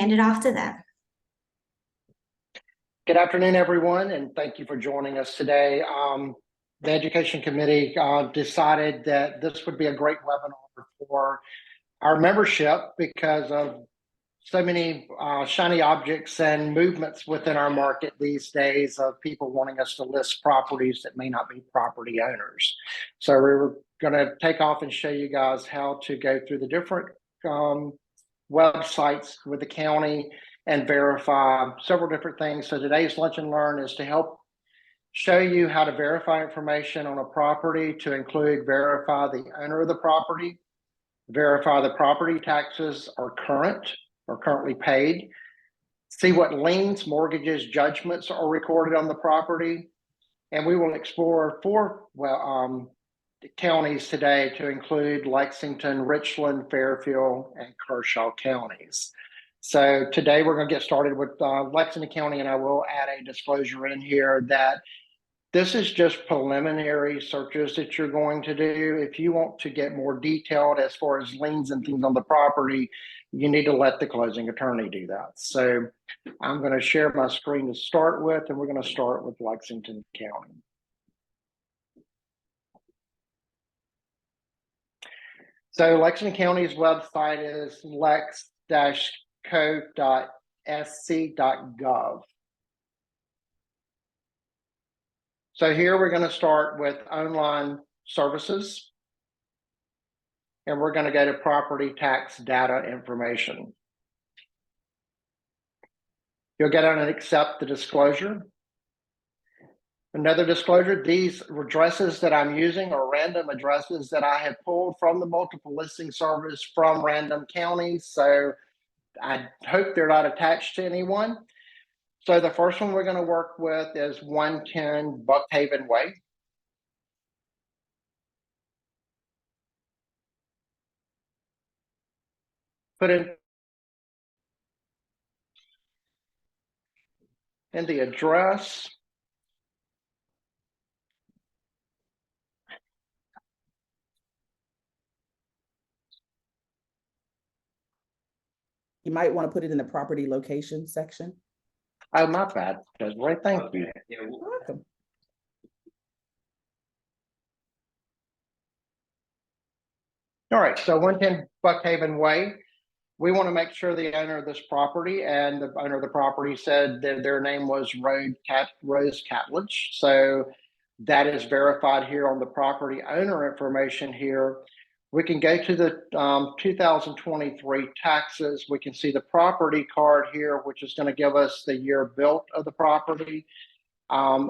hand it off to them. Good afternoon, everyone, and thank you for joining us today. The Education Committee decided that this would be a great webinar for our membership because of so many shiny objects and movements within our market these days of people wanting us to list properties that may not be property owners. So we're going to take off and show you guys how to go through the different websites with the county and verify several different things. So today's Lunch and Learn is to help show you how to verify information on a property, to include verify the owner of the property, verify the property taxes are current or currently paid, see what liens, mortgages, judgments are recorded on the property. And we will explore four counties today to include Lexington, Richland, Fairfield, and Kershaw counties. So today we're going to get started with Lexington County, and I will add a disclosure in here that this is just preliminary searches that you're going to do. If you want to get more detailed as far as liens and things on the property, you need to let the closing attorney do that. So I'm going to share my screen to start with, and we're going to start with Lexington County. So Lexington County's website is lex-co.sc.gov. So here we're going to start with online services, and we're going to go to property tax data information. You'll get on and accept the disclosure. Another disclosure, these addresses that I'm using are random addresses that I have pulled from the multiple listing service from random counties. So I hope they're not attached to anyone. So the first one we're going to work with is 110 Buckhaven Way. Put in the address. You might want to put it in the property location section. Oh, my bad, Desiree. Thank you. You're welcome. All right, so 110 Buckhaven Way. We want to make sure the owner of this property, and the owner of the property said that their name was Rose Catledge. So that is verified here on the property owner information here. We can go to the 2023 taxes. We can see the property card here, which is going to give us the year built of the property. The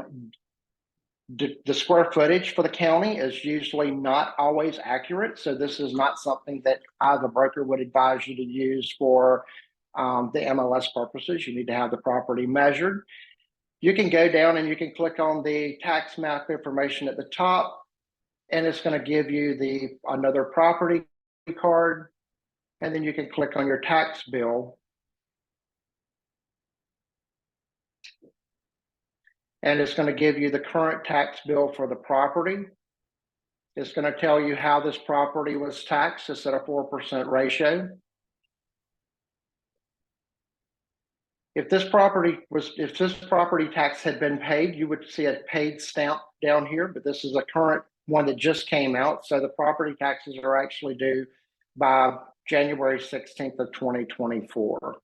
square footage for the county is usually not always accurate. So this is not something that I, the broker, would advise you to use for the MLS purposes. You need to have the property measured. You can go down and you can click on the tax map information at the top, and it's going to give you another property card. And then you can click on your tax bill. And it's going to give you the current tax bill for the property. It's going to tell you how this property was taxed. It's at a 4% ratio. If this property tax had been paid, you would see a paid stamp down here, but this is a current one that just came out. So the property taxes are actually due by January 16th of 2024.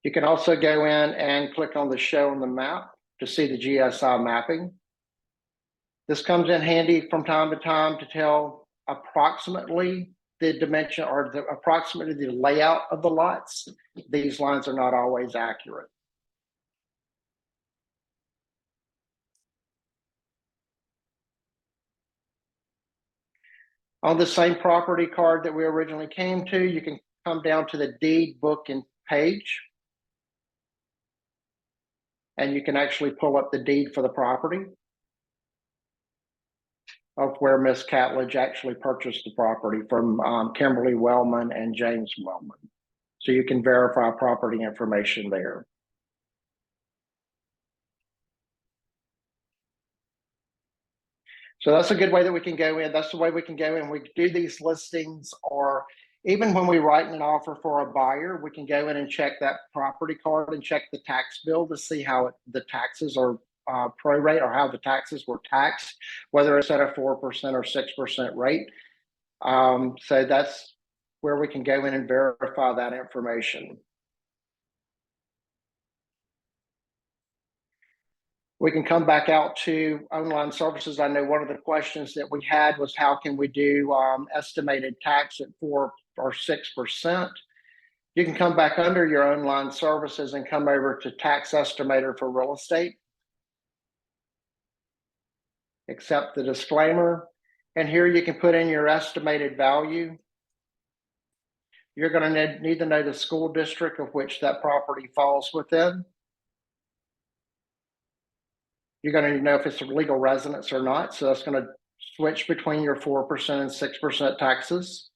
You can also go in and click on the show on the map to see the GSI mapping. This comes in handy from time to time to tell approximately the dimension or approximately the layout of the lots. These lines are not always accurate. On the same property card that we originally came to, you can come down to the deed book and page. And you can actually pull up the deed for the property of where Miss Catledge actually purchased the property from Kimberly Wellman and James Wellman. So you can verify property information there. So that's a good way that we can go in. That's the way we can go in. We do these listings, or even when we write an offer for a buyer, we can go in and check that property card and check the tax bill to see how the taxes are prorate, or how the taxes were taxed, whether it's at a 4% or 6% rate. So that's where we can go in and verify that information. We can come back out to online services. I know one of the questions that we had was, how can we do estimated tax at 4 or 6%? You can come back under your online services and come over to tax estimator for real estate. Accept the disclaimer. And here you can put in your estimated value. You're going to need to know the school district of which that property falls within. You're going to need to know if it's a legal residence or not. So that's going to switch between your 4% and 6% taxes.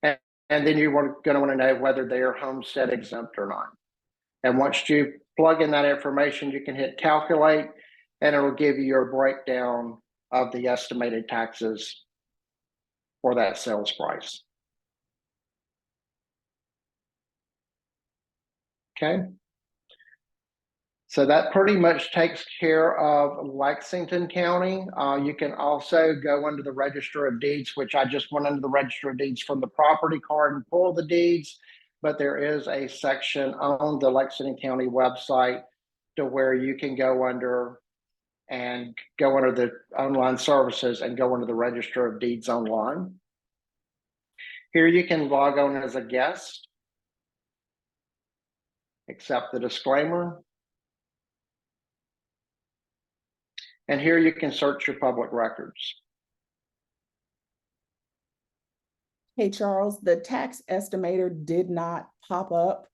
And then you're going to want to know whether they are homestead exempt or not. And once you plug in that information, you can hit calculate, and it'll give you your breakdown of the estimated taxes for that sales price. Okay. So that pretty much takes care of Lexington County. You can also go under the Register of Deeds, which I just went under the Register of Deeds from the property card and pull the deeds. But there is a section on the Lexington County website to where you can go under and go under the online services and go under the Register of Deeds online. Here you can log on as a guest, accept the disclaimer. And here you can search your public records. Hey, Charles, the tax estimator did not pop up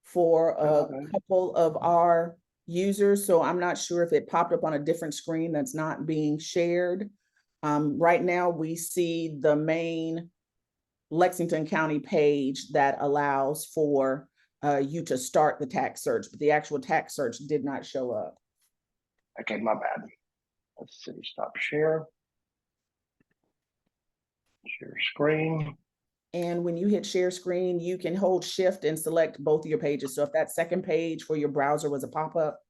for a couple of our users, so I'm not sure if it popped up on a different screen that's not being shared. Right now, we see the main Lexington County page that allows for you to start the tax search, but the actual tax search did not show up. Okay, my bad. Let's see, stop share. Share screen. And when you hit share screen, you can hold shift and select both of your pages. So if that second page for your browser was a pop-up,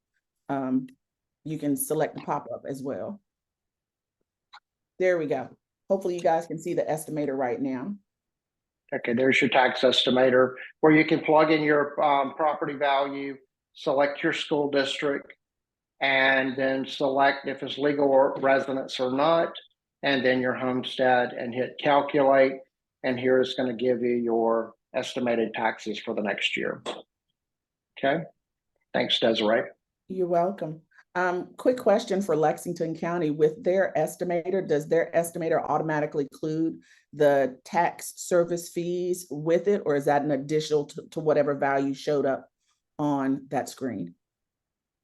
you can select the pop-up as well. There we go. Hopefully you guys can see the estimator right now. Okay, there's your tax estimator, where you can plug in your property value, select your school district, and then select if it's legal or residence or not, and then your homestead, and hit calculate. And here it's going to give you your estimated taxes for the next year. Okay, thanks, Desiree. You're welcome. Quick question for Lexington County. With their estimator, does their estimator automatically include the tax service fees with it, or is that an additional to whatever value showed up on that screen?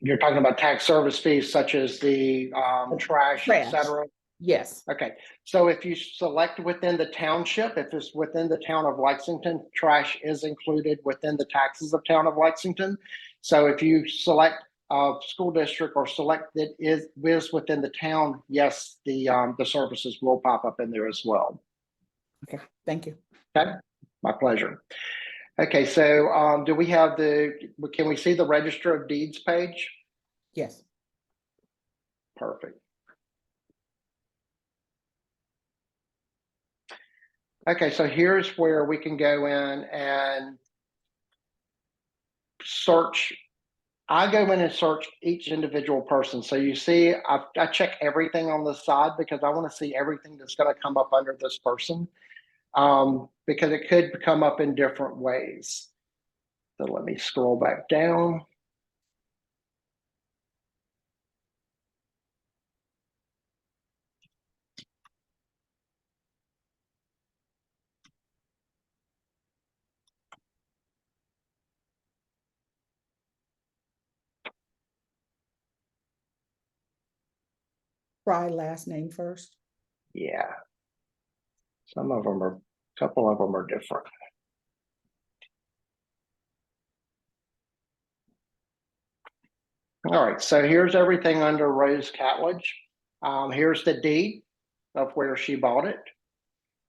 You're talking about tax service fees such as the trash, etc. Yes. Okay, so if you select within the township, if it's within the town of Lexington, trash is included within the taxes of town of Lexington. So if you select a school district or select that is within the town, yes, the services will pop up in there as well. Okay, thank you. Okay, my pleasure. Okay, so do we have can we see the Register of Deeds page? Yes. Perfect. Okay, so here's where we can go in and search. I go in and search each individual person. So you see, I check everything on the side because I want to see everything that's going to come up under this person, because it could come up in different ways. So let me scroll back down. Try last name first. Yeah. A couple of them are different. All right, so here's everything under Rose Catledge. Here's the deed of where she bought it.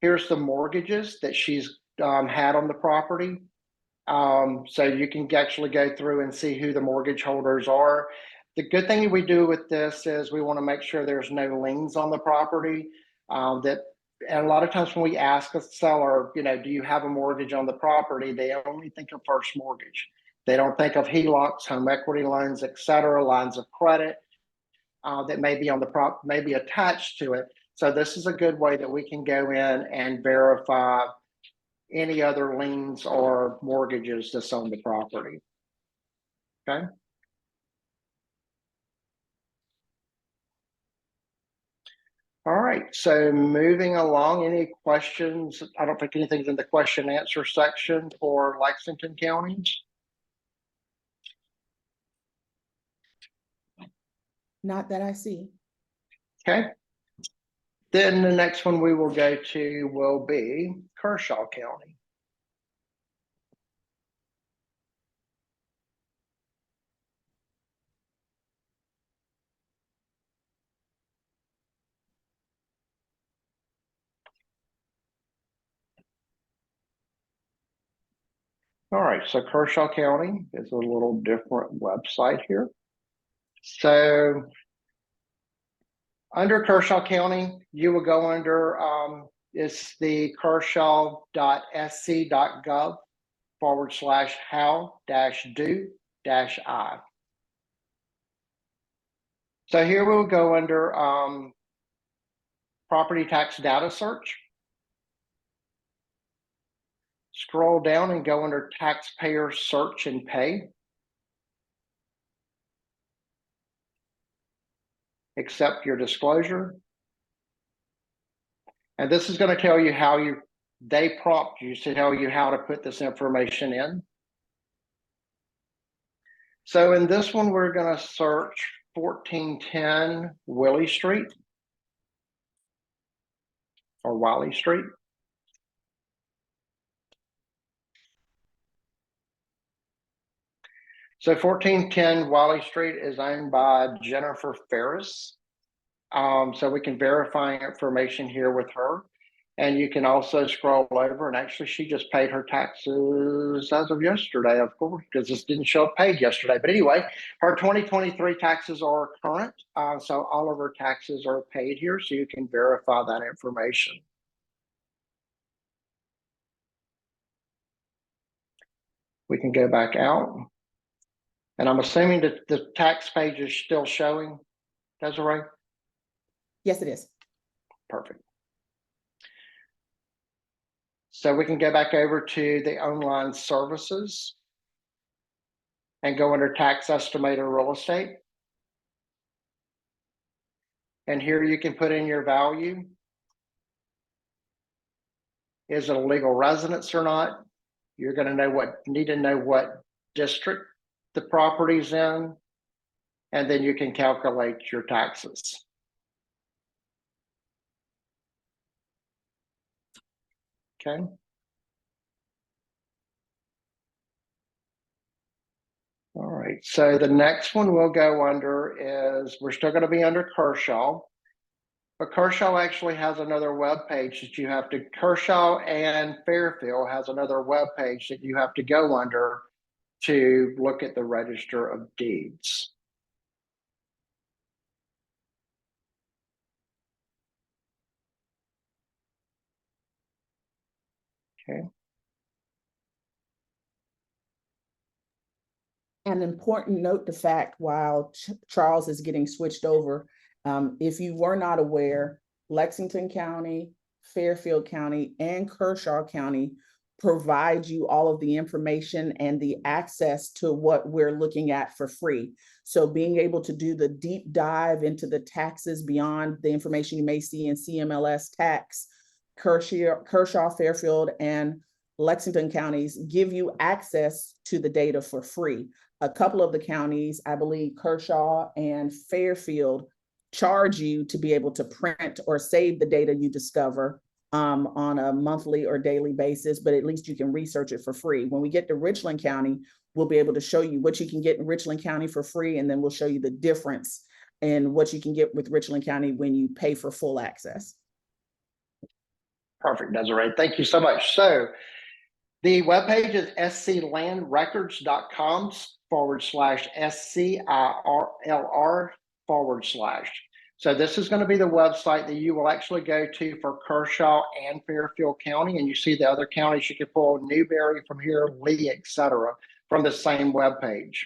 Here's the mortgages that she's had on the property. So you can actually go through and see who the mortgage holders are. The good thing we do with this is we want to make sure there's no liens on the property. And a lot of times when we ask a seller, do you have a mortgage on the property? They only think of first mortgage. They don't think of HELOCs, home equity loans, et cetera, lines of credit that may be on the may be attached to it. So this is a good way that we can go in and verify any other liens or mortgages that's on the property. Okay. All right, so moving along, any questions? I don't think anything's in the question answer section for Lexington County. Not that I see. Okay. Then the next one we will go to will be Kershaw County. All right, so Kershaw County is a little different website here. So under Kershaw County, you will go under, it's the kershaw.sc.gov/how-do-I. So here we will go under property tax data search. Scroll down and go under taxpayer search and pay. Accept your disclosure. And this is going to tell you how they prompt you to tell you how to put this information in. So in this one, we're going to search 1410 Willie Street or Wiley Street. So 1410 Wiley Street is owned by Jennifer Ferris. So we can verify information here with her. And you can also scroll over, and actually she just paid her taxes as of yesterday, of course, because this didn't show up paid yesterday. But anyway, her 2023 taxes are current. So all of her taxes are paid here, so you can verify that information. We can go back out. And I'm assuming that the tax page is still showing, Desiree? Yes, it is. Perfect. So we can go back over to the online services and go under tax estimator real estate. And here you can put in your value. Is it a legal residence or not? You're going to need to know what district the property's in, and then you can calculate your taxes. Okay. All right, so the next one we'll go under is, we're still going to be under Kershaw, but Kershaw actually has another web page that you have to, Kershaw and Fairfield has another web page that you have to go under to look at the Register of Deeds. Okay. An important note to fact while Charles is getting switched over, if you were not aware, Lexington County, Fairfield County, and Kershaw County provide you all of the information and the access to what we're looking at for free. So being able to do the deep dive into the taxes beyond the information you may see in CMLS tax, Kershaw, Fairfield, and Lexington counties give you access to the data for free. A couple of the counties, I believe Kershaw and Fairfield, charge you to be able to print or save the data you discover on a monthly or daily basis, but at least you can research it for free. When we get to Richland County, we'll be able to show you what you can get in Richland County for free, and then we'll show you the difference and what you can get with Richland County when you pay for full access. Perfect, Desiree. Thank you so much. So the webpage is sclandrecords.com/SCIRLR/. So this is going to be the website that you will actually go to for Kershaw and Fairfield County. And you see the other counties you can pull, Newberry from here, Lee, etc., from the same webpage.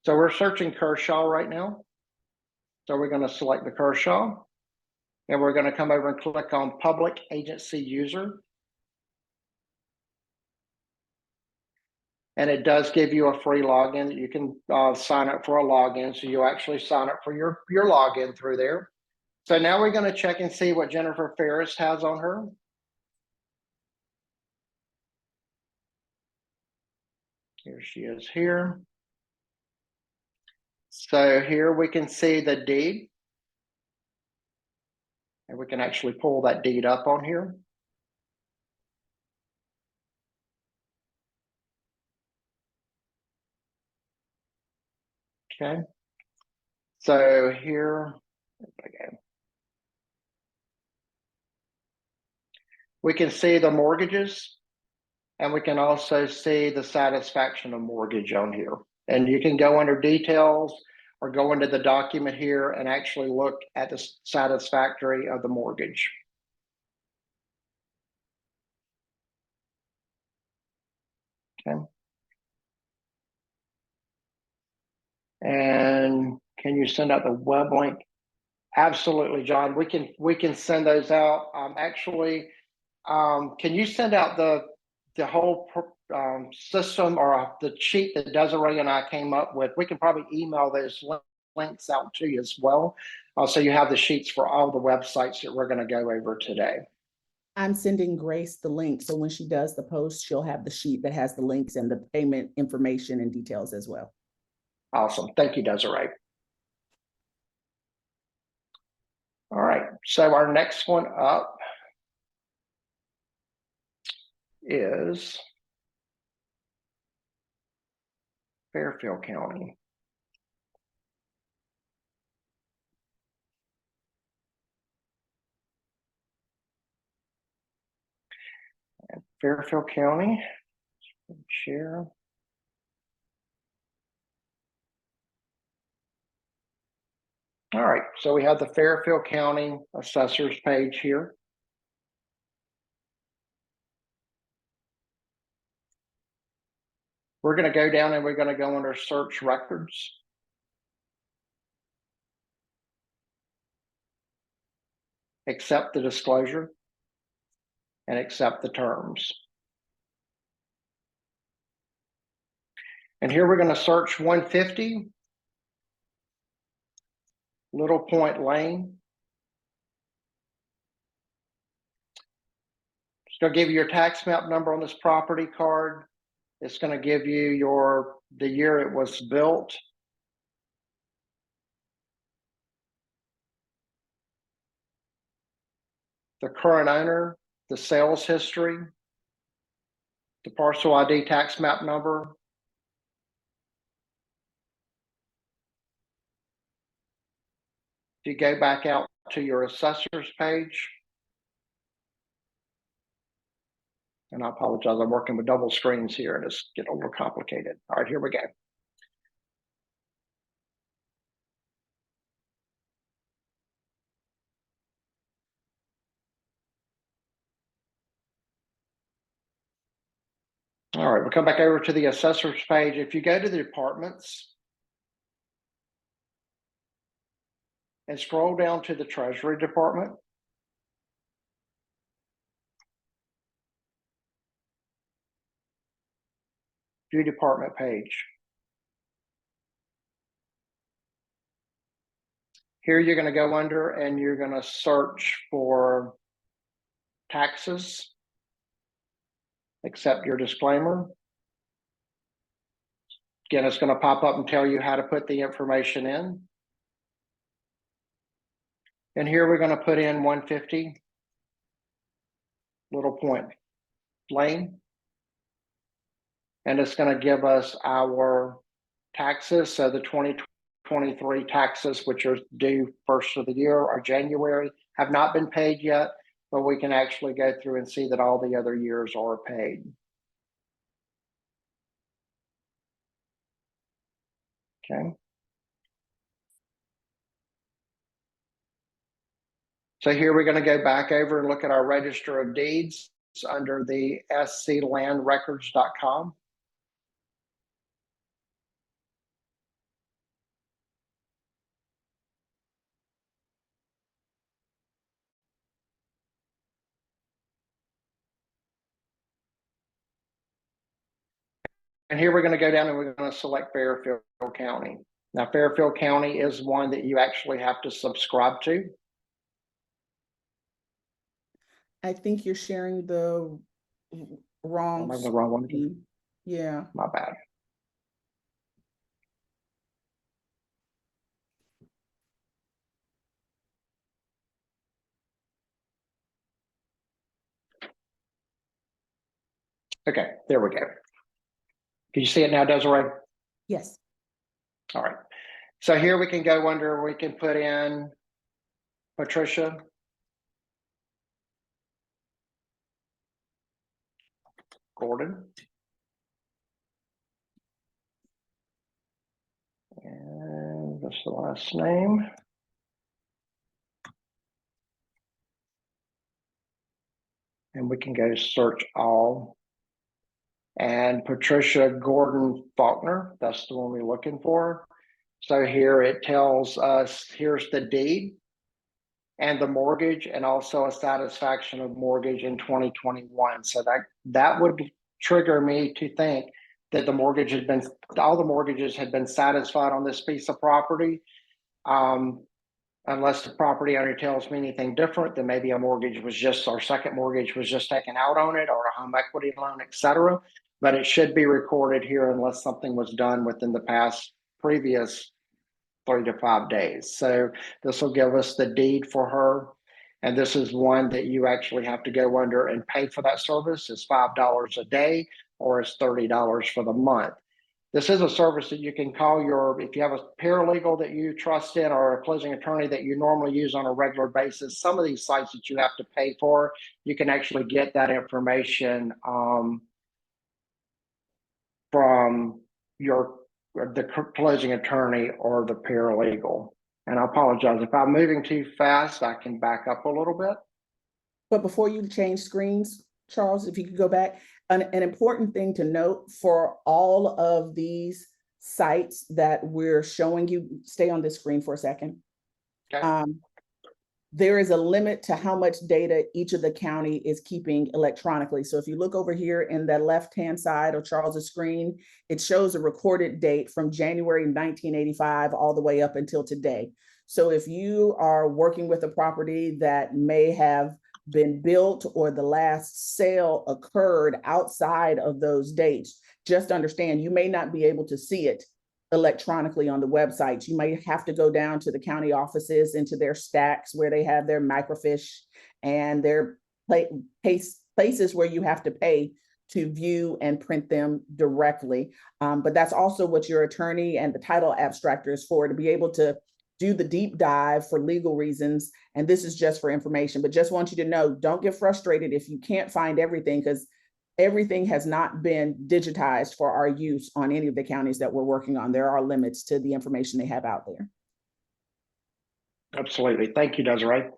So we're searching Kershaw right now. So we're going to select the Kershaw. And we're going to come over and click on Public Agency User. And it does give you a free login that you can sign up for a login. So you actually sign up for your login through there. So now we're going to check and see what Jennifer Ferris has on her. Here she is here. So here we can see the deed. And we can actually pull that deed up on here. Okay. So here, okay. We can see the mortgages, and we can also see the satisfaction of mortgage on here. And you can go under details or go into the document here and actually look at the satisfactory of the mortgage. Okay. And can you send out the web link? Absolutely, John. We can send those out. Can you send out the whole system or the sheet that Desiree and I came up with? We can probably email those links out to you as well. So you have the sheets for all the websites that we're going to go over today. I'm sending Grace the link. So when she does the post, she'll have the sheet that has the links and the payment information and details as well. Awesome. Thank you, Desiree. All right. So our next one up is Fairfield County. And Fairfield County, share. All right, so we have the Fairfield County Assessors page here. We're going to go down and we're going to go under Search Records. Accept the disclosure and accept the terms. And here we're going to search 150 Little Point Lane. It's going to give you your tax map number on this property card. It's going to give you the year it was built. The current owner, the sales history, the parcel ID tax map number. If you go back out to your assessor's page, and I apologize, I'm working with double screens here and it's getting a little complicated. All right, here we go. All right, we'll come back over to the assessor's page. If you go to the departments and scroll down to the Treasury Department, view department page. Here you're going to go under and you're going to search for taxes. Accept your disclaimer. Again, it's going to pop up and tell you how to put the information in. And here we're going to put in 150 Little Point Lane. And it's going to give us our taxes. So the 2020 2023 taxes, which are due first of the year or January, have not been paid yet, but we can actually go through and see that all the other years are paid. Okay. So here we're going to go back over and look at our Register of Deeds under the sclandrecords.com. And here we're going to go down and we're going to select Fairfield County. Now, Fairfield County is one that you actually have to subscribe to. I think you're sharing the wrong. I'm the wrong one. screen. Yeah. My bad. Okay, there we go. Can you see it now, Desiree? Yes. All right. So here we can go under, we can put in Patricia Gordon. And that's the last name. And we can go search all. And Patricia Gordon Faulkner, that's the one we're looking for. So here it tells us, here's the deed and the mortgage, and also a satisfaction of mortgage in 2021. So that would trigger me to think that the mortgage had been, all the mortgages had been satisfied on this piece of property. Unless the property owner tells me anything different, then maybe a mortgage was just, our second mortgage was just taken out on it, or a home equity loan, etc. But it should be recorded here unless something was done within the past previous 3 to 5 days. So this will give us the deed for her. And this is one that you actually have to go under and pay for that service. It's $5 a day, or it's $30 for the month. This is a service that you can call if you have a paralegal that you trust in, or a closing attorney that you normally use on a regular basis. Some of these sites that you have to pay for, you can actually get that information from the closing attorney or the paralegal. And I apologize if I'm moving too fast. I can back up a little bit. But before you change screens, Charles, if you could go back, an important thing to note for all of these sites that we're showing you, stay on this screen for a second. Okay. There is a limit to how much data each of the county is keeping electronically. So if you look over here in the left-hand side of Charles's screen, it shows a recorded date from January 1985 all the way up until today. So if you are working with a property that may have been built or the last sale occurred outside of those dates, just understand you may not be able to see it electronically on the websites. You might have to go down to the county offices, into their stacks where they have their microfiche and their places where you have to pay to view and print them directly. But that's also what your attorney and the title abstractor is for, to be able to do the deep dive for legal reasons. And this is just for information, but just want you to know, don't get frustrated if you can't find everything, because everything has not been digitized for our use on any of the counties that we're working on. There are limits to the information they have out there. Absolutely. Thank you, Desiree.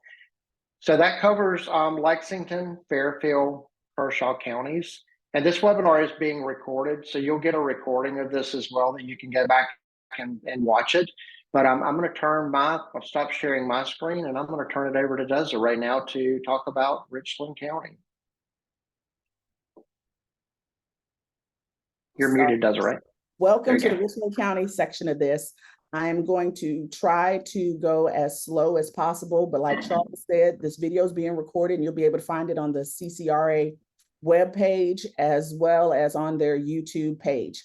So that covers Lexington, Fairfield, Kershaw counties. And this webinar is being recorded, so you'll get a recording of this as well that you can go back and watch it. But I'm going to I'll stop sharing my screen, and I'm going to turn it over to Desiree now to talk about Richland County. You're muted, Desiree. Welcome to the Richland County section of this. I'm going to try to go as slow as possible, but like Charles said, this video is being recorded and you'll be able to find it on the CCRA webpage as well as on their YouTube page.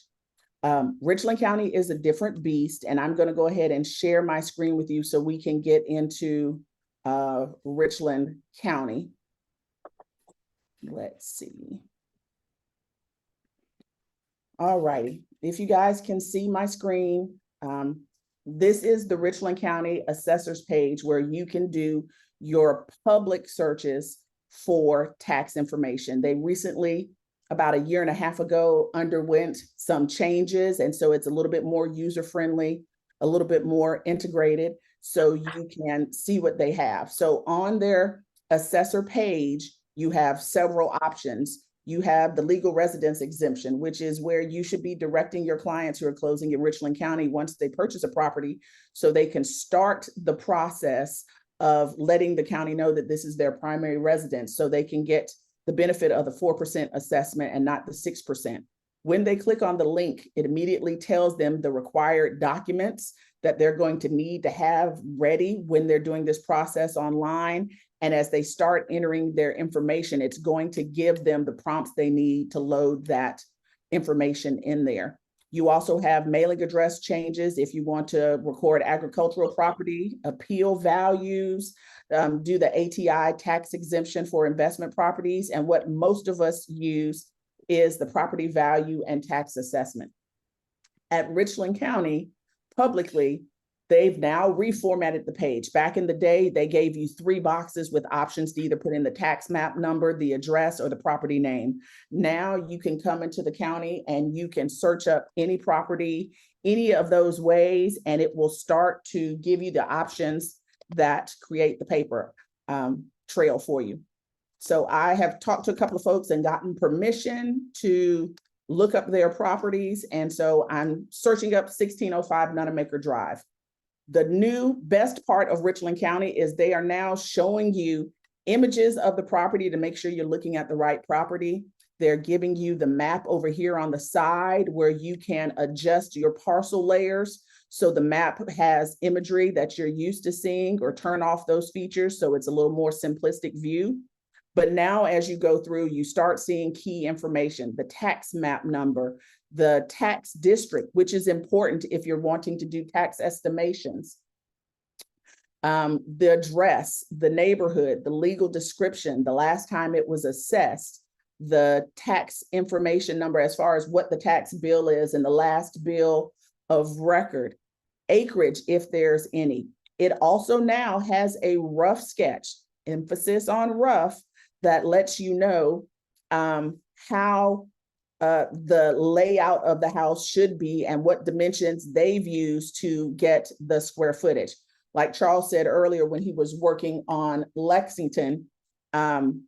Richland County is a different beast, and I'm going to go ahead and share my screen with you so we can get into Richland County. Let's see. All righty. If you guys can see my screen, This is the Richland County Assessor's page where you can do your public searches for tax information. They recently, about a year and a half ago, underwent some changes. And so it's a little bit more user-friendly, a little bit more integrated, so you can see what they have. So on their assessor page, you have several options. You have the legal residence exemption, which is where you should be directing your clients who are closing in Richland County once they purchase a property, so they can start the process of letting the county know that this is their primary residence, so they can get the benefit of the 4% assessment and not the 6%. When they click on the link, it immediately tells them the required documents that they're going to need to have ready when they're doing this process online. And as they start entering their information, it's going to give them the prompts they need to load that information in there. You also have mailing address changes if you want to record agricultural property, appeal values, do the ATI tax exemption for investment properties. And what most of us use is the property value and tax assessment. At Richland County, publicly, they've now reformatted the page. Back in the day, they gave you 3 boxes with options to either put in the tax map number, the address, or the property name. Now you can come into the county and you can search up any property, any of those ways, and it will start to give you the options that create the paper trail for you. So I have talked to a couple of folks and gotten permission to look up their properties. And so I'm searching up 1605 Nunamaker Drive. The new best part of Richland County is they are now showing you images of the property to make sure you're looking at the right property. They're giving you the map over here on the side where you can adjust your parcel layers. So the map has imagery that you're used to seeing, or turn off those features so it's a little more simplistic view. But now as you go through, you start seeing key information, the tax map number, the tax district, which is important if you're wanting to do tax estimations, the address, the neighborhood, the legal description, the last time it was assessed, the tax information number as far as what the tax bill is and the last bill of record, acreage if there's any. It also now has a rough sketch, emphasis on rough, that lets you know how the layout of the house should be and what dimensions they've used to get the square footage. Like Charles said earlier when he was working on Lexington, don't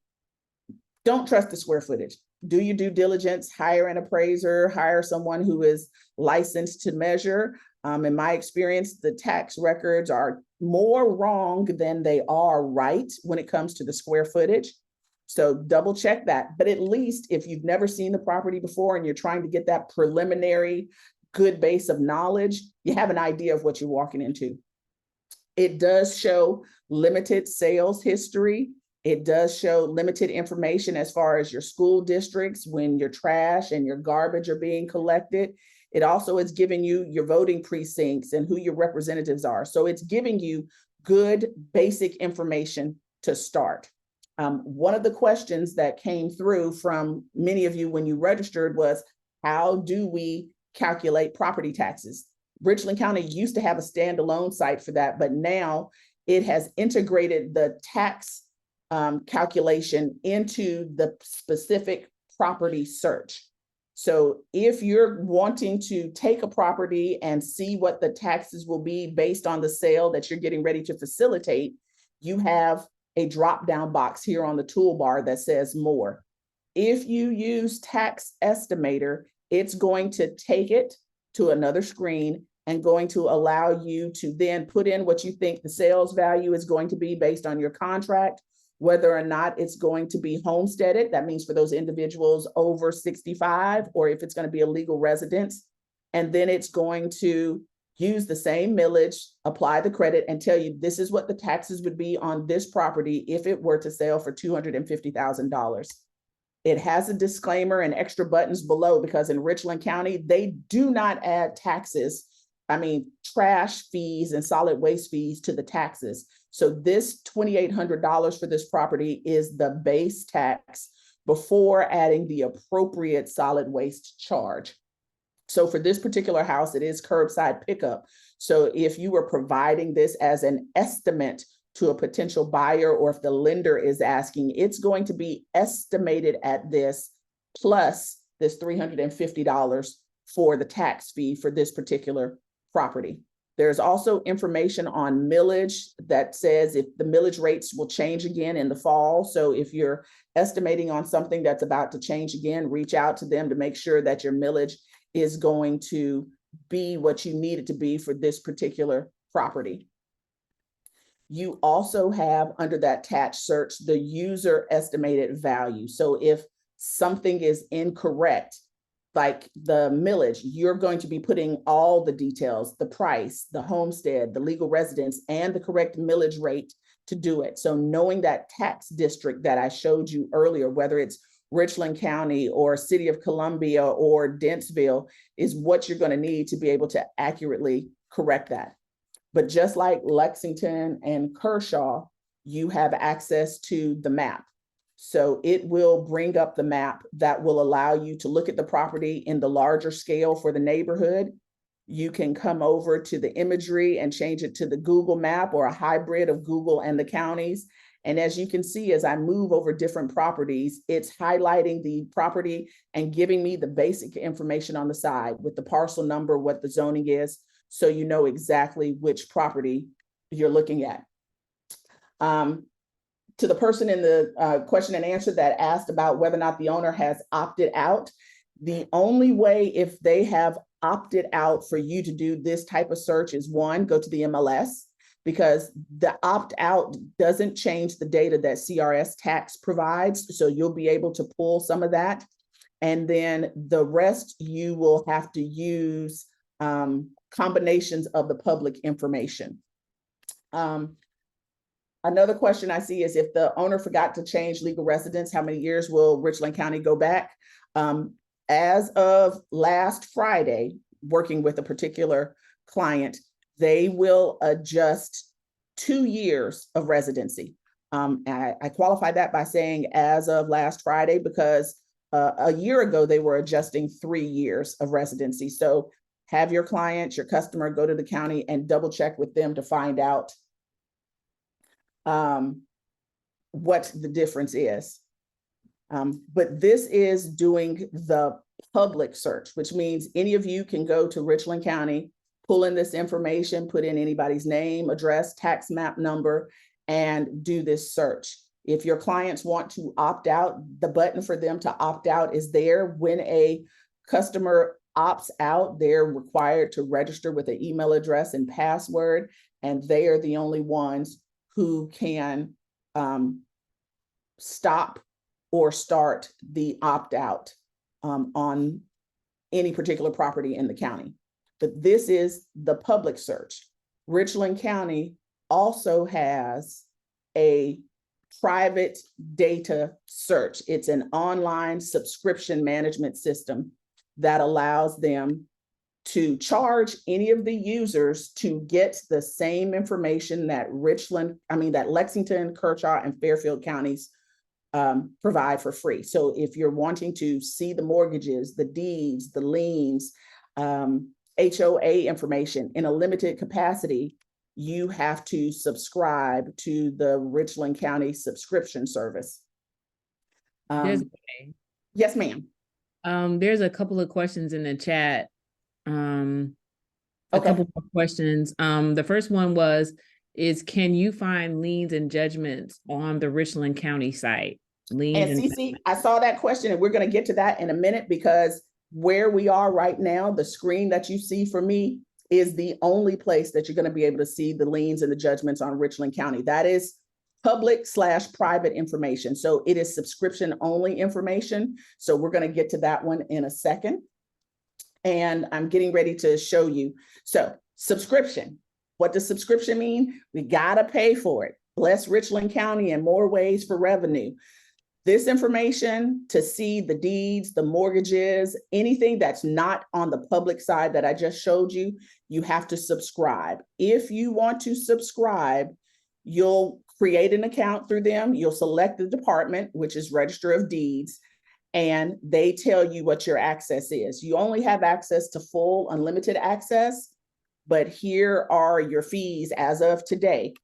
trust the square footage. Do your due diligence, hire an appraiser, hire someone who is licensed to measure. In my experience, the tax records are more wrong than they are right when it comes to the square footage. So double check that. But at least if you've never seen the property before and you're trying to get that preliminary good base of knowledge, you have an idea of what you're walking into. It does show limited sales history. It does show limited information as far as your school districts, when your trash and your garbage are being collected. It also is giving you your voting precincts and who your representatives are. So it's giving you good basic information to start. One of the questions that came through from many of you when you registered was, how do we calculate property taxes? Richland County used to have a standalone site for that, but now it has integrated the tax calculation into the specific property search. So if you're wanting to take a property and see what the taxes will be based on the sale that you're getting ready to facilitate, you have a drop-down box here on the toolbar that says more. If you use Tax Estimator, it's going to take it to another screen and going to allow you to then put in what you think the sales value is going to be based on your contract, whether or not it's going to be homesteaded. That means for those individuals over 65, or if it's going to be a legal residence. And then it's going to use the same millage, apply the credit, and tell you this is what the taxes would be on this property if it were to sell for $250,000. It has a disclaimer and extra buttons below because in Richland County, they do not add taxes. I mean, trash fees and solid waste fees to the taxes. So this $2,800 for this property is the base tax before adding the appropriate solid waste charge. So for this particular house, it is curbside pickup. So if you were providing this as an estimate to a potential buyer, or if the lender is asking, it's going to be estimated at this plus this $350 for the tax fee for this particular property. There's also information on millage that says if the millage rates will change again in the fall. So if you're estimating on something that's about to change again, reach out to them to make sure that your millage is going to be what you need it to be for this particular property. You also have under that tax search, the user estimated value. So if something is incorrect, like the millage, you're going to be putting all the details, the price, the homestead, the legal residence, and the correct millage rate to do it. So knowing that tax district that I showed you earlier, whether it's Richland County or City of Columbia or Dentsville, is what you're going to need to be able to accurately correct that. But just like Lexington and Kershaw, you have access to the map. So it will bring up the map that will allow you to look at the property in the larger scale for the neighborhood. You can come over to the imagery and change it to the Google map or a hybrid of Google and the counties. And as you can see, as I move over different properties, it's highlighting the property and giving me the basic information on the side with the parcel number, what the zoning is, so you know exactly which property you're looking at. To the person in the question and answer that asked about whether or not the owner has opted out, the only way if they have opted out for you to do this type of search is one, go to the MLS, because the opt-out doesn't change the data that CRS Tax provides. So you'll be able to pull some of that. And then the rest, you will have to use combinations of the public information. Another question I see is if the owner forgot to change legal residence, how many years will Richland County go back? As of last Friday, working with a particular client, they will adjust 2 years of residency. I qualify that by saying as of last Friday, because a year ago, they were adjusting 3 years of residency. So have your client, your customer, go to the county and double check with them to find out what the difference is. But this is doing the public search, which means any of you can go to Richland County, pull in this information, put in anybody's name, address, tax map number, and do this search. If your clients want to opt out, the button for them to opt out is there. When a customer opts out, they're required to register with an email address and password, and they are the only ones who can stop or start the opt-out on any particular property in the county. But this is the public search. Richland County also has a private data search. It's an online subscription management system that allows them to charge any of the users to get the same information that that Lexington, Kershaw, and Fairfield counties provide for free. So if you're wanting to see the mortgages, the deeds, the liens, HOA information in a limited capacity, you have to subscribe to the Richland County subscription service. Yes, ma'am. There's a couple of questions in the chat. A couple more questions. The first one is can you find liens and judgments on the Richland County site? And Cece, I saw that question, and we're going to get to that in a minute, because where we are right now, the screen that you see for me is the only place that you're going to be able to see the liens and the judgments on Richland County. That is public/private information. So it is subscription only information. So we're going to get to that one in a second. And I'm getting ready to show you. So subscription, what does subscription mean? We got to pay for it. Bless Richland County in more ways for revenue. This information to see the deeds, the mortgages, anything that's not on the public side that I just showed you, you have to subscribe. If you want to subscribe, you'll create an account through them. You'll select the department, which is Register of Deeds, and they tell you what your access is. You only have access to full unlimited access, but here are your fees as of today.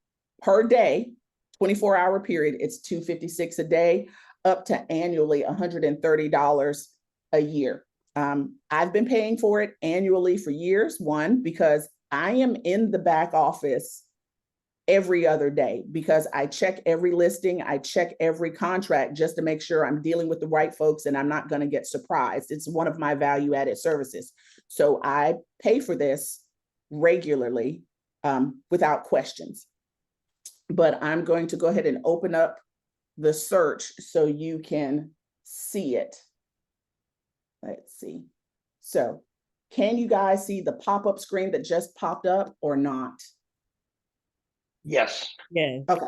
Per day, 24-hour period, it's $256 a day, up to annually $130 a year. I've been paying for it annually for years, one, because I am in the back office every other day because I check every listing, I check every contract just to make sure I'm dealing with the right folks and I'm not going to get surprised. It's one of my value-added services. So I pay for this regularly without questions. But I'm going to go ahead and open up the search so you can see it. Let's see. So can you guys see the pop-up screen that just popped up or not? Yes. Yeah. Okay.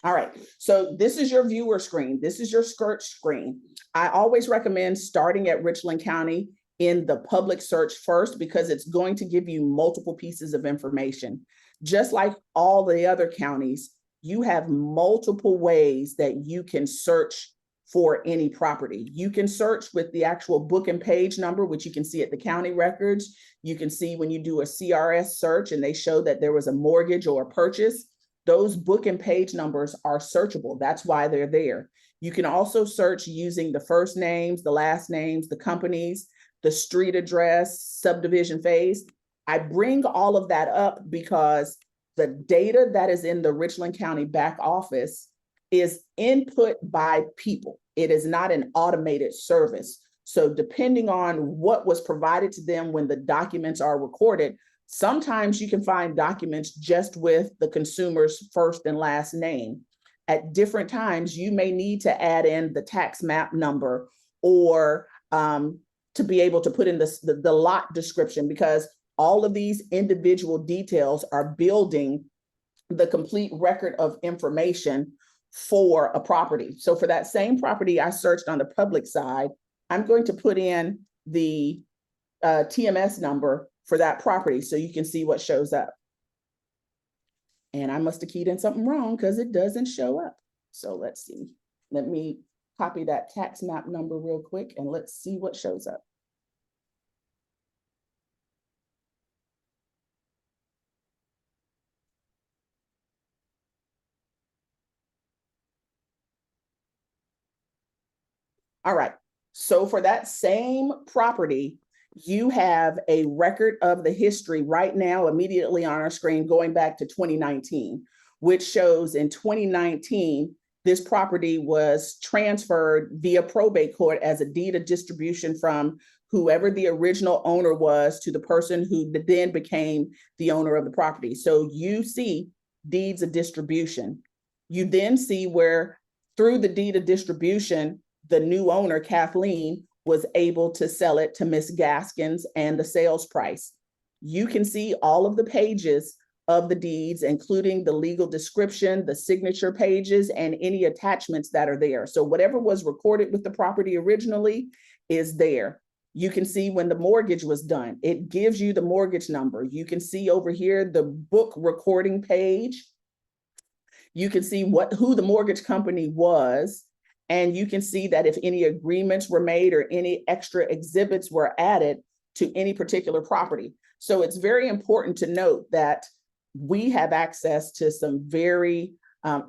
All right. So this is your viewer screen. This is your search screen. I always recommend starting at Richland County in the public search first because it's going to give you multiple pieces of information. Just like all the other counties, you have multiple ways that you can search for any property. You can search with the actual book and page number, which you can see at the county records. You can see when you do a CRS search and they show that there was a mortgage or a purchase. Those book and page numbers are searchable. That's why they're there. You can also search using the first names, the last names, the companies, the street address, subdivision phase. I bring all of that up because the data that is in the Richland County back office is input by people. It is not an automated service. So depending on what was provided to them when the documents are recorded, sometimes you can find documents just with the consumer's first and last name. At different times, you may need to add in the tax map number or to be able to put in the lot description, because all of these individual details are building the complete record of information for a property. So for that same property I searched on the public side, I'm going to put in the TMS number for that property so you can see what shows up. And I must have keyed in something wrong because it doesn't show up. So let's see. Let me copy that tax map number real quick and let's see what shows up. All right. So for that same property, you have a record of the history right now immediately on our screen going back to 2019, which shows in 2019, this property was transferred via probate court as a deed of distribution from whoever the original owner was to the person who then became the owner of the property. So you see deeds of distribution. You then see where through the deed of distribution, the new owner, Kathleen, was able to sell it to Miss Gaskins and the sales price. You can see all of the pages of the deeds, including the legal description, the signature pages, and any attachments that are there. So whatever was recorded with the property originally is there. You can see when the mortgage was done. It gives you the mortgage number. You can see over here the book recording page. You can see who the mortgage company was. And you can see that if any agreements were made or any extra exhibits were added to any particular property. So it's very important to note that we have access to some very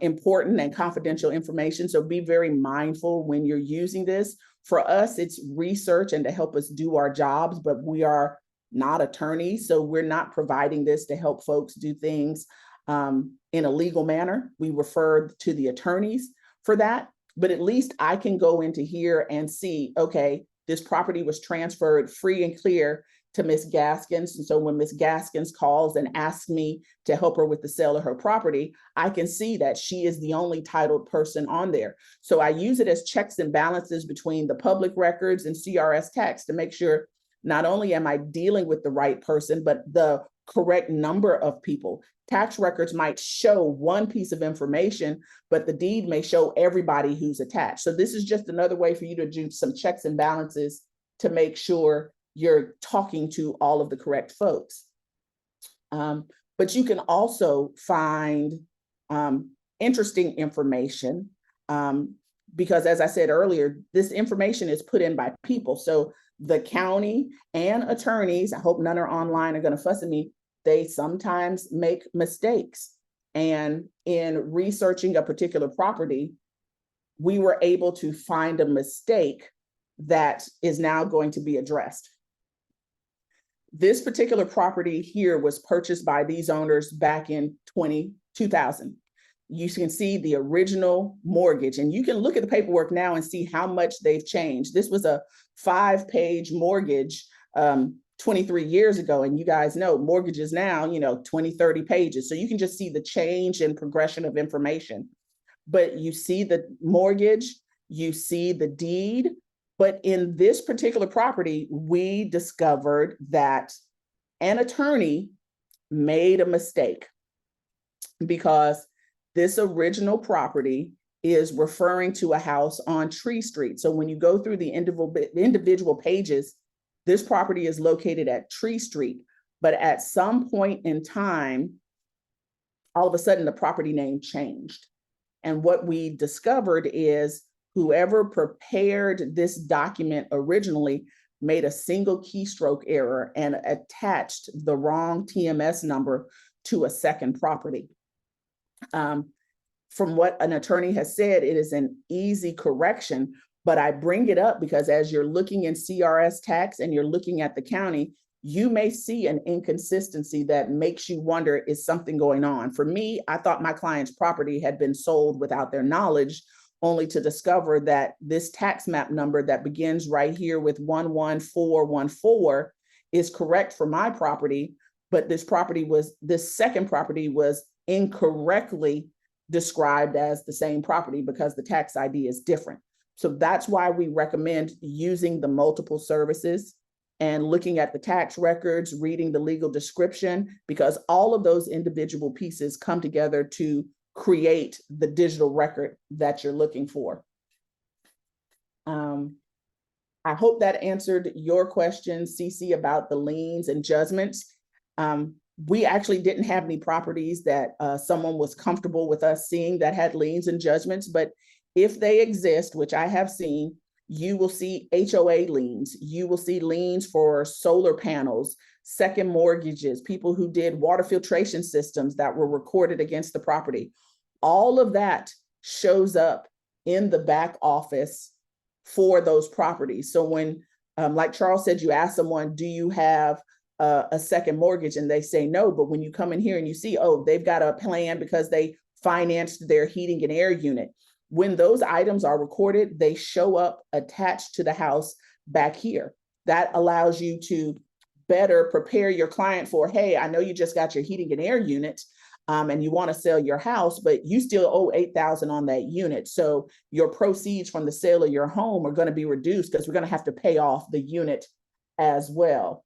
important and confidential information. So be very mindful when you're using this. For us, it's research and to help us do our jobs, but we are not attorneys. So we're not providing this to help folks do things in a legal manner. We refer to the attorneys for that. But at least I can go into here and see, okay, this property was transferred free and clear to Miss Gaskins. And so when Miss Gaskins calls and asks me to help her with the sale of her property, I can see that she is the only titled person on there. So I use it as checks and balances between the public records and CRS tax to make sure not only am I dealing with the right person, but the correct number of people. Tax records might show one piece of information, but the deed may show everybody who's attached. So this is just another way for you to do some checks and balances to make sure you're talking to all of the correct folks. But you can also find interesting information because as I said earlier, this information is put in by people. So the county and attorneys, I hope none are online, are going to fuss at me. They sometimes make mistakes. And in researching a particular property, we were able to find a mistake that is now going to be addressed. This particular property here was purchased by these owners back in 2000. You can see the original mortgage, and you can look at the paperwork now and see how much they've changed. This was a 5-page mortgage 23 years ago, and you guys know mortgages now, 20, 30 pages. So you can just see the change and progression of information. But you see the mortgage, you see the deed. But in this particular property, we discovered that an attorney made a mistake because this original property is referring to a house on Tree Street. So when you go through the individual pages, this property is located at Tree Street. But at some point in time, all of a sudden the property name changed. And what we discovered is whoever prepared this document originally made a single keystroke error and attached the wrong TMS number to a second property. From what an attorney has said, it is an easy correction, but I bring it up because as you're looking in CRS tax and you're looking at the county, you may see an inconsistency that makes you wonder, is something going on? For me, I thought my client's property had been sold without their knowledge, only to discover that this tax map number that begins right here with 11414 is correct for my property, but this second property was incorrectly described as the same property because the tax ID is different. So that's why we recommend using the multiple services and looking at the tax records, reading the legal description, because all of those individual pieces come together to create the digital record that you're looking for. I hope that answered your question, Cece, about the liens and judgments. We actually didn't have any properties that someone was comfortable with us seeing that had liens and judgments, but if they exist, which I have seen, you will see HOA liens, you will see liens for solar panels, second mortgages, people who did water filtration systems that were recorded against the property. All of that shows up in the back office for those properties. So when, like Charles said, you ask someone, do you have a second mortgage? And they say no, but when you come in here and you see, oh, they've got a plan because they financed their heating and air unit. When those items are recorded, they show up attached to the house back here. That allows you to better prepare your client for, hey, I know you just got your heating and air unit and you want to sell your house, but you still owe $8,000 on that unit. So your proceeds from the sale of your home are going to be reduced because we're going to have to pay off the unit as well.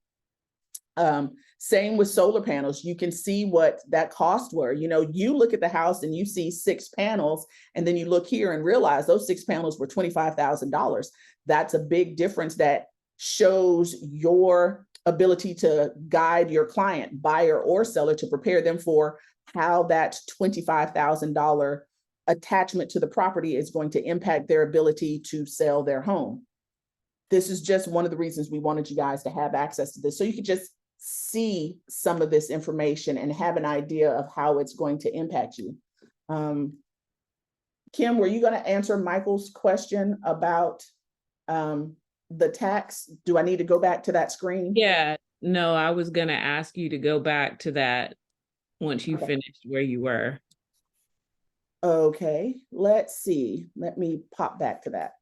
Same with solar panels. You can see what that cost were. You look at the house and you see 6 panels, and then you look here and realize those 6 panels were $25,000. That's a big difference that shows your ability to guide your client, buyer or seller, to prepare them for how that $25,000 attachment to the property is going to impact their ability to sell their home. This is just one of the reasons we wanted you guys to have access to this, so you could just see some of this information and have an idea of how it's going to impact you. Kim, were you going to answer Michael's question about the tax? Do I need to go back to that screen? Yeah, no, I was going to ask you to go back to that once you finished where you were. Okay, let's see. Let me pop back to that.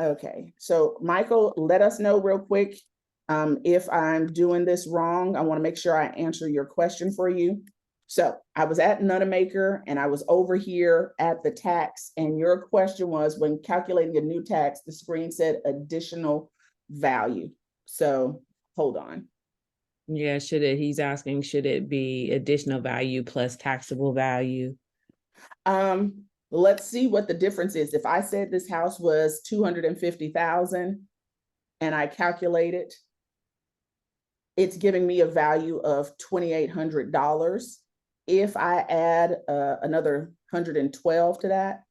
Okay, so Michael, let us know real quick if I'm doing this wrong. I want to make sure I answer your question for you. So I was at Nutamaker and I was over here at the tax, and your question was, when calculating a new tax, the screen said additional value. So hold on. Yeah, he's asking, should it be additional value plus taxable value? Let's see what the difference is. If I said this house was $250,000 and I calculate it, it's giving me a value of $2,800. If I add another 112 to that,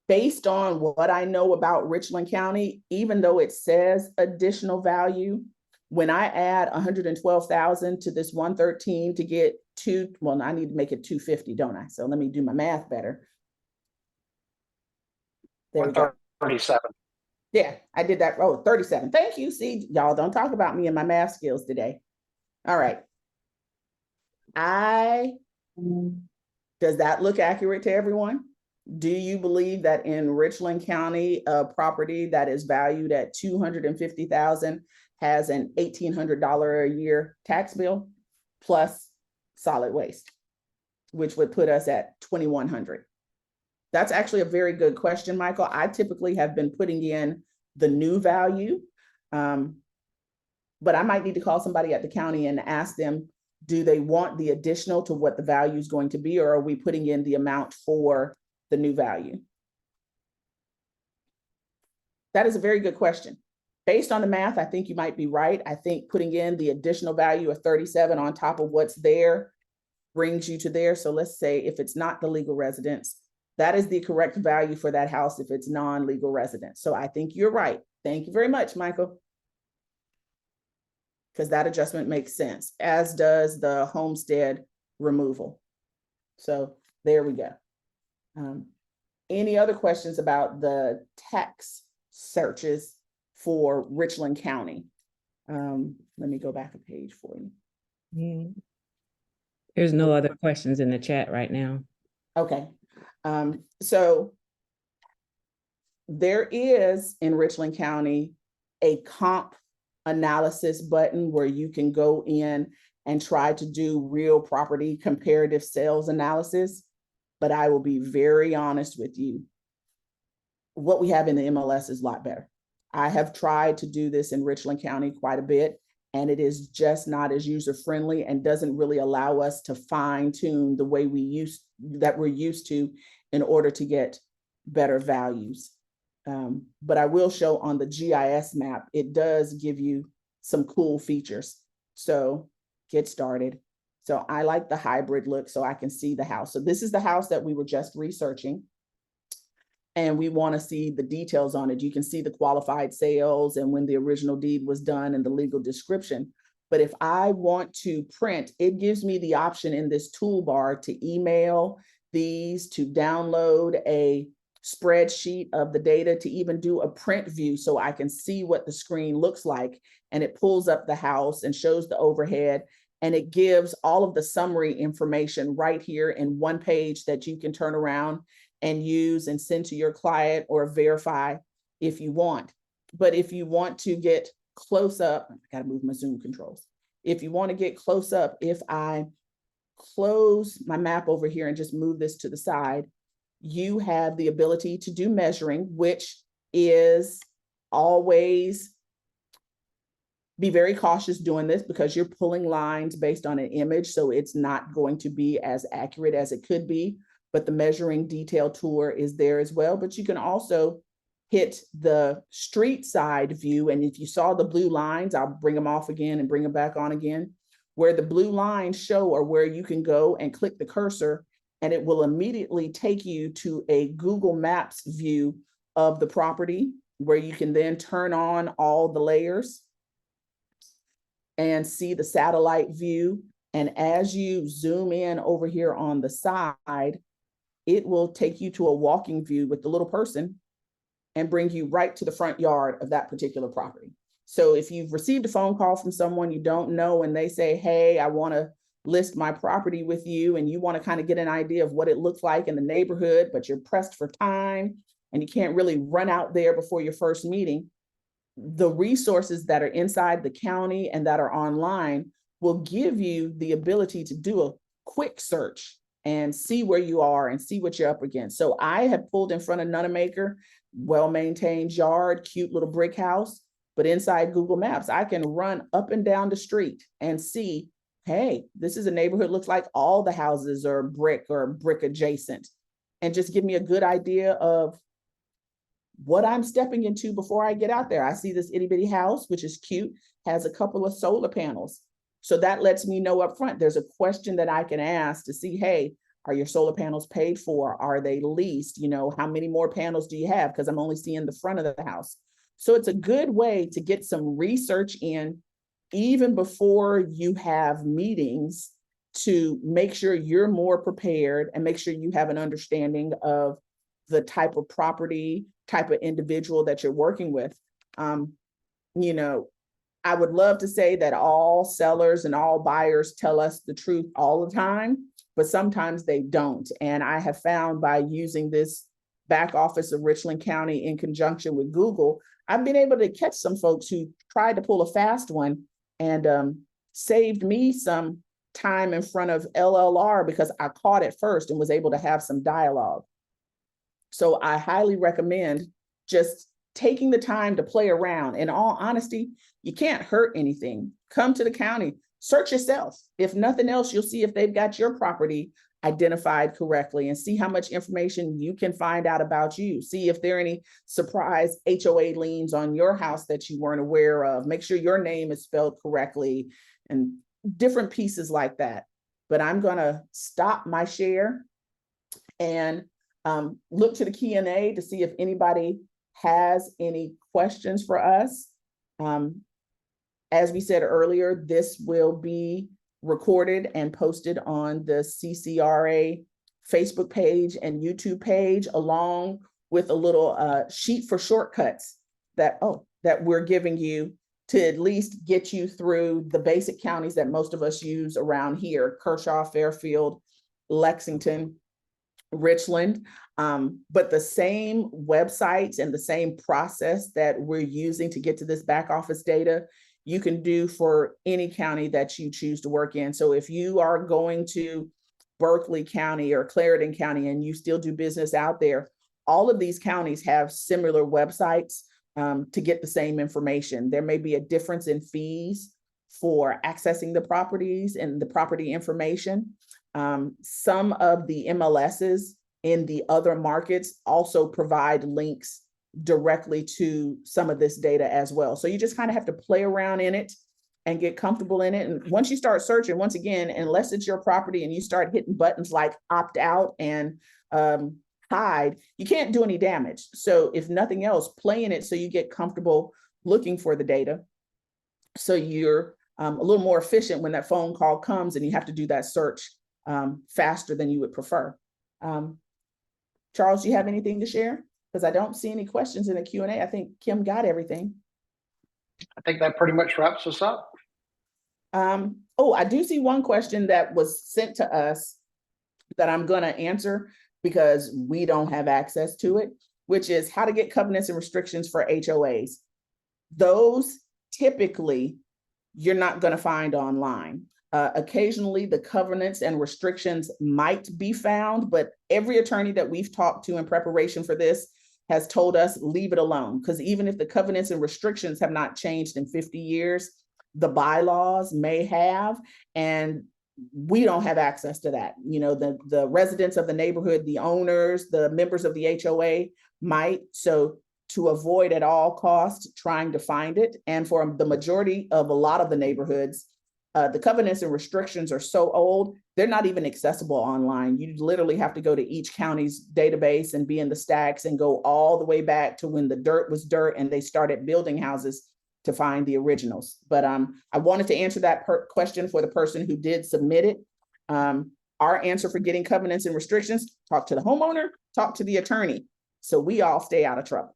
Based on what I know about Richland County, even though it says additional value, when I add 112,000 to this 113 to get well, I need to make it 250, don't I? So let me do my math better. There we go. 137. Yeah, I did that. Oh, 37. Thank you. See, y'all don't talk about me and my math skills today. All right. Does that look accurate to everyone? Do you believe that in Richland County, a property that is valued at $250,000 has an $1,800 a year tax bill plus solid waste, which would put us at $2,100? That's actually a very good question, Michael. I typically have been putting in the new value, but I might need to call somebody at the county and ask them, do they want the additional to what the value is going to be, or are we putting in the amount for the new value? That is a very good question. Based on the math, I think you might be right. I think putting in the additional value of 37 on top of what's there brings you to there. So let's say if it's not the legal residence, that is the correct value for that house if it's non-legal residence. So I think you're right. Thank you very much, Michael. Because that adjustment makes sense, as does the homestead removal. So there we go. Any other questions about the tax searches for Richland County? Let me go back a page for you. There's no other questions in the chat right now. Okay. So there is in Richland County a comp analysis button where you can go in and try to do real property comparative sales analysis. But I will be very honest with you. What we have in the MLS is a lot better. I have tried to do this in Richland County quite a bit, and it is just not as user-friendly and doesn't really allow us to fine-tune the way we're used to in order to get better values. But I will show on the GIS map, it does give you some cool features. So get started. So I like the hybrid look so I can see the house. So this is the house that we were just researching. And we want to see the details on it. You can see the qualified sales and when the original deed was done and the legal description. But if I want to print, it gives me the option in this toolbar to email these, to download a spreadsheet of the data, to even do a print view so I can see what the screen looks like. And it pulls up the house and shows the overhead. And it gives all of the summary information right here in one page that you can turn around and use and send to your client or verify if you want. But if you want to get close up, I gotta move my Zoom controls. If you want to get close up, if I close my map over here and just move this to the side, you have the ability to do measuring, which is always, be very cautious doing this because you're pulling lines based on an image. So it's not going to be as accurate as it could be. But the measuring detail tool is there as well. But you can also hit the street side view. And if you saw the blue lines, I'll bring them off again and bring them back on again. Where the blue lines show are where you can go and click the cursor and it will immediately take you to a Google Maps view of the property where you can then turn on all the layers and see the satellite view. And as you zoom in over here on the side, it will take you to a walking view with the little person and bring you right to the front yard of that particular property. So if you've received a phone call from someone you don't know and they say, hey, I want to list my property with you, and you want to kind of get an idea of what it looks like in the neighborhood, but you're pressed for time and you can't really run out there before your first meeting, the resources that are inside the county and that are online will give you the ability to do a quick search and see where you are and see what you're up against. So I have pulled in front of Nunamaker, well-maintained yard, cute little brick house, but inside Google Maps, I can run up and down the street and see, hey, this is a neighborhood, looks like all the houses are brick or brick adjacent, and just give me a good idea of what I'm stepping into before I get out there. I see this itty bitty house, which is cute, has a couple of solar panels. So that lets me know up front, there's a question that I can ask to see, hey, Are your solar panels paid for? Are they leased? You know, how many more panels do you have? Because I'm only seeing the front of the house. So it's a good way to get some research in even before you have meetings, to make sure you're more prepared and make sure you have an understanding of the type of property, type of individual that you're working with. You know, I would love to say that all sellers and all buyers tell us the truth all the time, but sometimes they don't. And I have found by using this back office of Richland County in conjunction with Google, I've been able to catch some folks who tried to pull a fast one and saved me some time in front of LLR because I caught it first and was able to have some dialogue. So I highly recommend just taking the time to play around. In all honesty, you can't hurt anything. Come to the county, search yourself. If nothing else, you'll see if they've got your property identified correctly and see how much information you can find out about you. See if there are any surprise HOA liens on your house that you weren't aware of. Make sure your name is spelled correctly and different pieces like that. But I'm gonna stop my share and look to the Q&A to see if anybody has any questions for us. As we said earlier, this will be recorded and posted on the CCRA Facebook page and YouTube page, along with a little sheet for shortcuts that we're giving you to at least get you through the basic counties that most of us use around here: Kershaw, Fairfield, Lexington, Richland. But the same websites and the same process that we're using to get to this back office data, you can do for any county that you choose to work in. So if you are going to Berkeley County or Clarendon County and you still do business out there, all of these counties have similar websites to get the same information. There may be a difference in fees for accessing the properties and the property information. Some of the MLSs in the other markets also provide links directly to some of this data as well. So you just kind of have to play around in it and get comfortable in it. And once you start searching, once again, unless it's your property and you start hitting buttons like opt out and hide, you can't do any damage. So if nothing else, play in it so you get comfortable looking for the data. So you're a little more efficient when that phone call comes and you have to do that search faster than you would prefer. Charles, do you have anything to share? Because I don't see any questions in the Q&A. I think Kim got everything. I think that pretty much wraps us up. I do see one question that was sent to us that I'm going to answer because we don't have access to it, which is how to get covenants and restrictions for HOAs. Those typically you're not going to find online. Occasionally the covenants and restrictions might be found, but every attorney that we've talked to in preparation for this has told us leave it alone, because even if the covenants and restrictions have not changed in 50 years, the bylaws may have, and we don't have access to that. You know, the residents of the neighborhood, the owners, the members of the HOA might. So to avoid at all costs trying to find it, and for the majority of a lot of the neighborhoods, the covenants and restrictions are so old, they're not even accessible online. You literally have to go to each county's database and be in the stacks and go all the way back to when the dirt was dirt and they started building houses to find the originals. But I wanted to answer that question for the person who did submit it. Our answer for getting covenants and restrictions: talk to the homeowner, talk to the attorney, so we all stay out of trouble.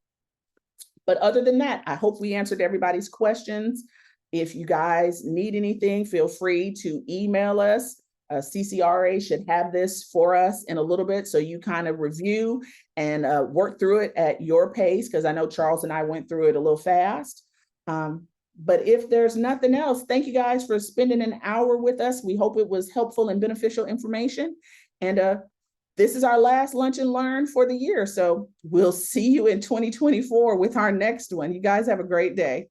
But other than that, I hope we answered everybody's questions. If you guys need anything, feel free to email us. CCRA should have this for us in a little bit, so you kind of review and work through it at your pace, because I know Charles and I went through it a little fast. But if there's nothing else, thank you guys for spending an hour with us. We hope it was helpful and beneficial information. And this is our last Lunch and Learn for the year. So we'll see you in 2024 with our next one. You guys have a great day.